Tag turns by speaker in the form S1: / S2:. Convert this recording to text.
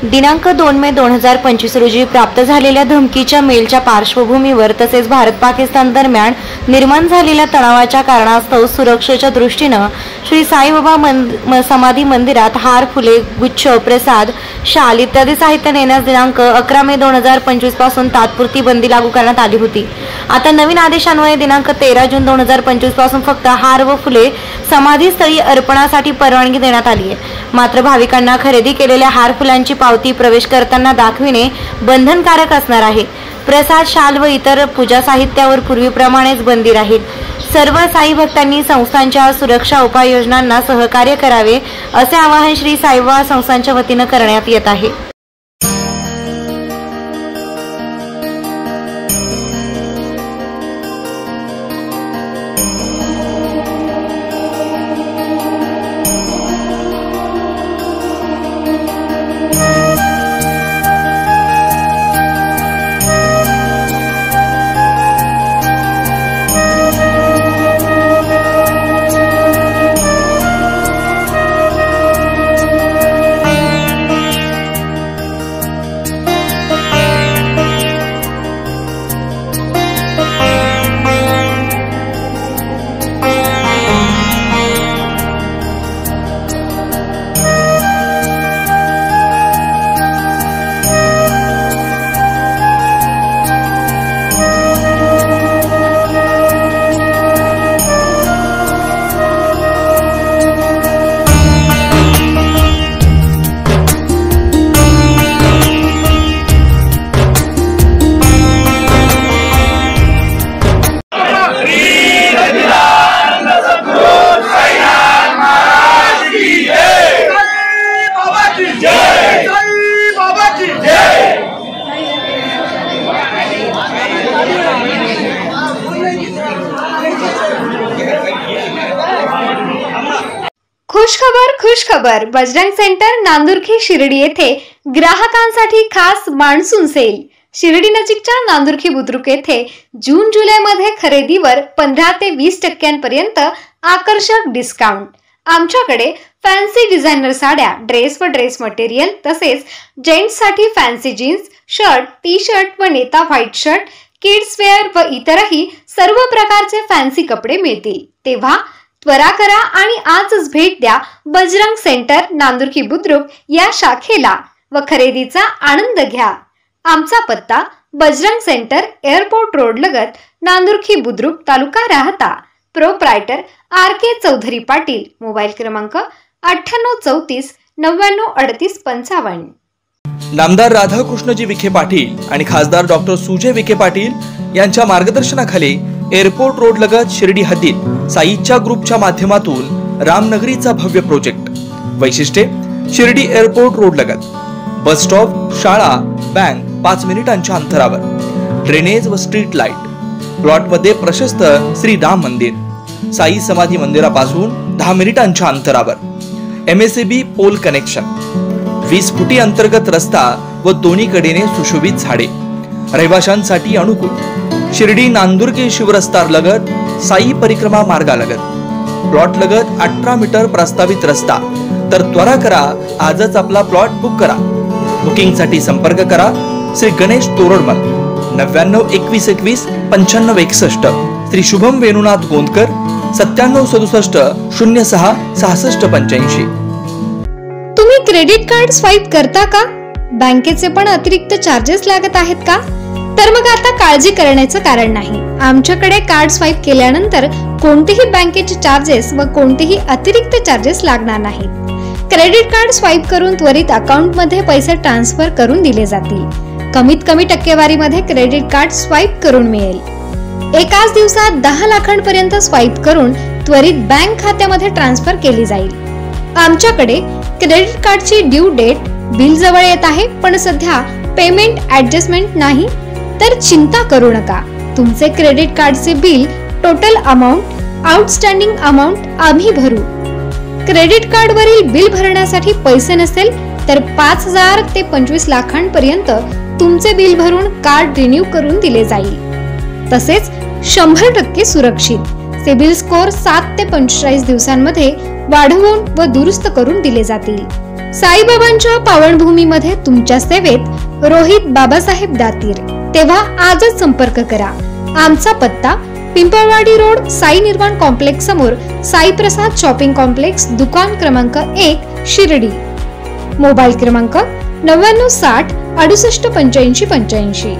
S1: दिनांक 2 मे 2025 रोजी प्राप्त झालेल्या धमकीच्या मेलच्या पार्श्वभूमीवर तसेच भारत पाकिस्तान दरम्यान निर्माण झालेल्या तणावाच्या कारणास्तव सुरक्षेच्या दृष्टीनं श्री साईबाबा समाधी मंदिरात हार, फुले, गुच्छ, प्रसाद, शाल इत्यादी साहित्य नेण्यास दिनांक 11 मे 2025 पासून तात्पुरती बंदी लागू करण्यात आली होती। आता नवीन आदेशान्वये दिनांक 13 जून 2025 पासून फक्त हार व फुले समाधीस्थळी अर्पणासाठी परवानगी देण्यात आली आहे। मात्र भाविकांना खरेदी केलेल्या हार, फुलांची पावती प्रवेश करताना दाखविणे बंधनकारक असणार आहे। प्रसाद, शाल व इतर पूजा साहित्यावर पूर्वीप्रमाणेच बंदी राहील। सर्व साई भक्तांनी संस्थांच्या सुरक्षा उपाययोजनांना सहकार्य करावे असे आवाहन श्री साईबाबा संस्थांच्या वतीने करण्यात येत आहे।
S2: खुश खबर बजरंग सेंटर नांदुर्खी शिर्डी येथे ग्राहकांसाठी खास मान्सून सेल। शिर्डी नजीकच्या नांदुर्खी बुद्रुक येथे जून जुलै मध्ये खरेदीवर 15 ते 20% आकर्षक डिस्काउंट। आमच्याकडे फॅन्सी डिझायनर साड्या, ड्रेस व ड्रेस मटेरियल तसेच जेंट्स साठी fancy jeans, shirt, T shirt व नेता व्हाईट शर्ट, किड्स वेअर व इतरही सर्व प्रकारचे फॅन्सी कपडे मिळतील। तेव्हा त्वरा करा आणि आजच भेट द्या बजरंग सेंटर नांदुर्खी बुद्रुक या शाखेला व खरेदीचा आनंद घ्या। आमचा पत्ता बजरंग सेंटर एअरपोर्ट रोड लगत नांदुर्खी Budruk taluka Rahata. Proprietor RK Chaudhari Patil. Mobile क्रमांक 9834 99 38 55।
S3: नामदार राधाकृष्णजी विखे पाटील आणि खासदार डॉक्टर सुजय विखे पाटील यांच्या मार्गदर्शनाखाली एअरपोर्ट रोड लगत शिर्डी हद्दीत साईच्या ग्रुपच्या माध्यमातून रामनगरीचा भव्य प्रोजेक्ट। वैशिष्ट्ये: शिर्डी एअरपोर्ट रोड लगत बस स्टॉप, शाळा, बँक 5 मिनिटांच्या अंतरावर, ड्रेनेज व स्ट्रीट लाईट, प्लॉट मध्ये प्रशस्त श्री राम मंदिर, साई समाधी मंदिरापासून 10 मिनिटांच्या अंतरावर, MSAB पोल कनेक्शन, 20 फुटी अंतर्गत रस्ता व दोन्ही कडेने सुशोभित झाडे, रहिवाशांसाठी अनुकूल। शिर्डी नांदुर्खी शिवरस्ता लगत साई परिक्रमा मार्गालगत, प्लॉट लगत 18 मीटर प्रस्तावित रस्ता। तर त्वरा करा, आजच आपला प्लॉट बुक करा। बुकिंग साठी संपर्क करा श्री गणेश तोरडमल 99 21 21 95 61, श्री शुभम वेणुनाथ गोंदकर 97 67 06 66 85।
S2: तुम्ही क्रेडिट कार्ड स्वाईप करता का? बँकेचे पण अतिरिक्त चार्जेस लागत आहेत का? तर मग आता काळजी करण्याचं कारण नाही। आमच्याकडे कार्ड स्वाईप केल्यानंतर कोणतेही बँकेचे चार्जेस व कोणतेही अतिरिक्त चार्जेस लागणार नाहीत। क्रेडिट कार्ड स्वाईप करून त्वरित अकाउंट मध्ये पैसे ट्रान्सफर करून दिले जातील। कमीत कमी टक्केवारीमध्ये क्रेडिट कार्ड स्वाईप करून मिळेल। एकाच दिवसात 10 लाखांपर्यंत स्वाईप करून त्वरित बँक खात्यामध्ये ट्रान्सफर केली जाईल। आमच्याकडे क्रेडिट कार्डची ड्यू डेट बिल जवळ येत आहे, पण सध्या पेमेंट ऍडजस्टमेंट नाही, तर चिंता करू नका। तुमचे क्रेडिट कार्डचे bill, total amount, outstanding amount आम्ही भरू। क्रेडिट कार्ड वरील बिल भरण्यासाठी पैसे नसेल तर 5,000 ते 25 लाखांपर्यंत तुमचे बिल भरून कार्ड रिन्यू करून दिले जाईल। तसेच 100% सुरक्षित सिबिल स्कोर 7 ते 45 दिवसांमध्ये वाढवून व दुरुस्त करून दिले जातील। साईबाबांच्या पावनभूमीमध्ये तुमच्या सेवेत रोहित बाबासाहेब दातीर। तेव्हा आजच संपर्क करा। आमचा पत्ता पिंपळवाडी रोड, साई निर्वाण कॉम्प्लेक्स समोर, साई प्रसाद शॉपिंग कॉम्प्लेक्स, दुकान क्रमांक 1, शिर्डी। मोबाईल क्रमांक 9960 68 85 85।